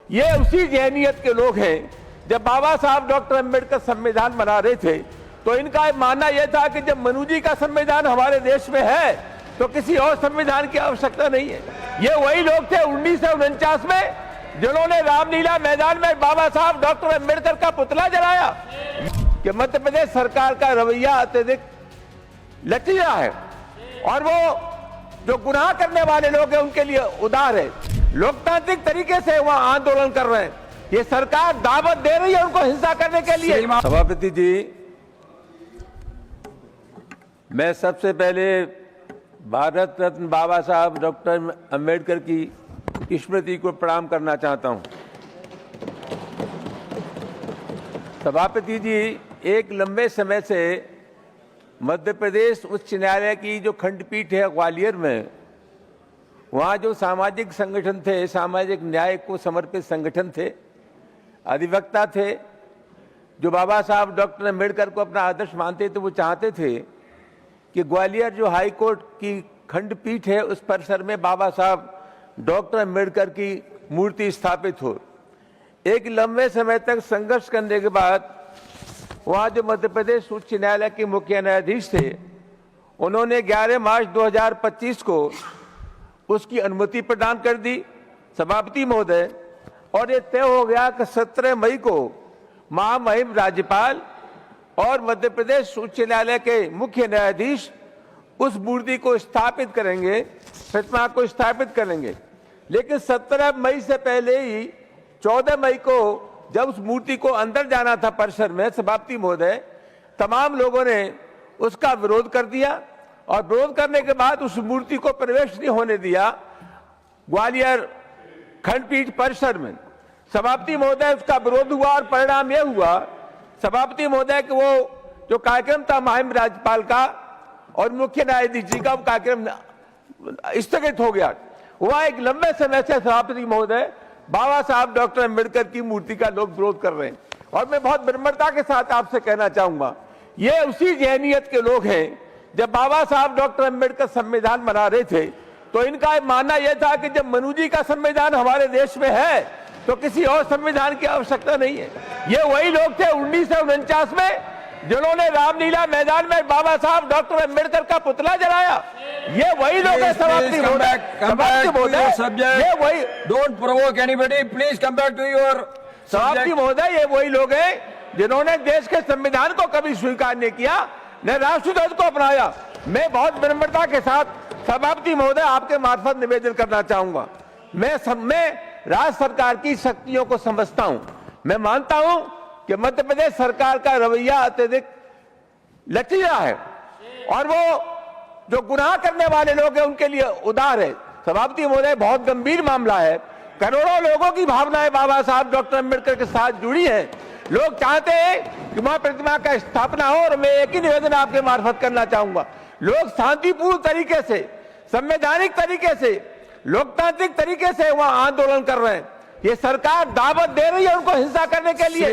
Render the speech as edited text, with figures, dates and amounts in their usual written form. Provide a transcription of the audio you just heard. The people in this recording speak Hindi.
ये उसी जहनियत के लोग हैं। जब बाबा साहब डॉक्टर अम्बेडकर संविधान बना रहे थे तो इनका मानना यह था कि जब मनु जी का संविधान हमारे देश में है तो किसी और संविधान की आवश्यकता नहीं है। ये वही लोग थे 1949 में जिन्होंने रामलीला मैदान में बाबा साहब डॉक्टर अम्बेडकर का पुतला जलाया। कि मध्य प्रदेश सरकार का रवैया अत्यधिक लचीला है और वो जो गुनाह करने वाले लोग हैं उनके लिए उदार है। लोकतांत्रिक तरीके से वहां आंदोलन कर रहे हैं। ये सरकार दावत दे रही है उनको हिंसा करने के लिए। सभापति जी, मैं सबसे पहले भारत रत्न बाबा साहब डॉक्टर अम्बेडकर की स्मृति को प्रणाम करना चाहता हूं। सभापति जी, एक लंबे समय से मध्य प्रदेश उच्च न्यायालय की जो खंडपीठ है ग्वालियर में, वहाँ जो सामाजिक संगठन थे, सामाजिक न्याय को समर्पित संगठन थे, अधिवक्ता थे, जो बाबा साहब डॉक्टर अम्बेडकर को अपना आदर्श मानते थे, वो चाहते थे कि ग्वालियर जो हाई कोर्ट की खंडपीठ है उस परिसर में बाबा साहब डॉक्टर अम्बेडकर की मूर्ति स्थापित हो। एक लंबे समय तक संघर्ष करने के बाद वहाँ जो मध्य प्रदेश उच्च न्यायालय के मुख्य न्यायाधीश थे, उन्होंने 11 मार्च 2025 को उसकी अनुमति प्रदान कर दी सभापति महोदय, और ये तय हो गया कि 17 मई को महामहिम राज्यपाल और मध्य प्रदेश उच्च न्यायालय के मुख्य न्यायाधीश उस मूर्ति को स्थापित करेंगे, प्रतिमा को स्थापित करेंगे। लेकिन 17 मई से पहले ही 14 मई को जब उस मूर्ति को अंदर जाना था परिसर में, सभापति महोदय, तमाम लोगों ने उसका विरोध कर दिया और विरोध करने के बाद उस मूर्ति को प्रवेश नहीं होने दिया ग्वालियर खंडपीठ परिसर में। सभापति महोदय उसका विरोध हुआ और परिणाम यह हुआ सभापति महोदय कि वो जो कार्यक्रम था महामहिम राज्यपाल का और मुख्य न्यायाधीश जी का, वो कार्यक्रम स्थगित हो गया। वह एक लंबे समय से सभापति महोदय बाबा साहब डॉक्टर अम्बेडकर की मूर्ति का लोग विरोध कर रहे हैं। और मैं बहुत विनम्रता के साथ आपसे कहना चाहूंगा, ये उसी जहनियत के लोग हैं। जब बाबा साहब डॉक्टर अम्बेडकर संविधान बना रहे थे तो इनका मानना यह था कि जब मनु जी का संविधान हमारे देश में है तो किसी और संविधान की आवश्यकता नहीं है। ये वही लोग थे 1949 में जिन्होंने रामलीला मैदान में बाबा साहब डॉक्टर अम्बेडकर का पुतला जलाया। ये वही लोग हैं। सभापति महोदय, ये वही लोग हैं जिन्होंने देश के संविधान को कभी स्वीकार नहीं किया, न राष्ट्रध्वज को अपनाया। मैं बहुत विनम्रता के साथ सभापति महोदय आपके मार्फत निवेदन करना चाहूंगा। मैं राज्य सरकार की शक्तियों को समझता हूं। मैं मानता हूं कि मध्य प्रदेश सरकार का रवैया अत्यधिक लचीला है और वो जो गुनाह करने वाले लोग हैं उनके लिए उदार है। सभापति महोदय, बहुत गंभीर मामला है। करोड़ों लोगों की भावनाएं बाबा साहब डॉक्टर अम्बेडकर के साथ जुड़ी हैं। लोग चाहते हैं कि वहां प्रतिमा का स्थापना हो और मैं एक ही निवेदन आपके मार्फत करना चाहूंगा। लोग शांतिपूर्ण तरीके से, संवैधानिक तरीके से, लोकतांत्रिक तरीके से वहां आंदोलन कर रहे हैं। ये सरकार दावत दे रही है उनको हिंसा करने के लिए।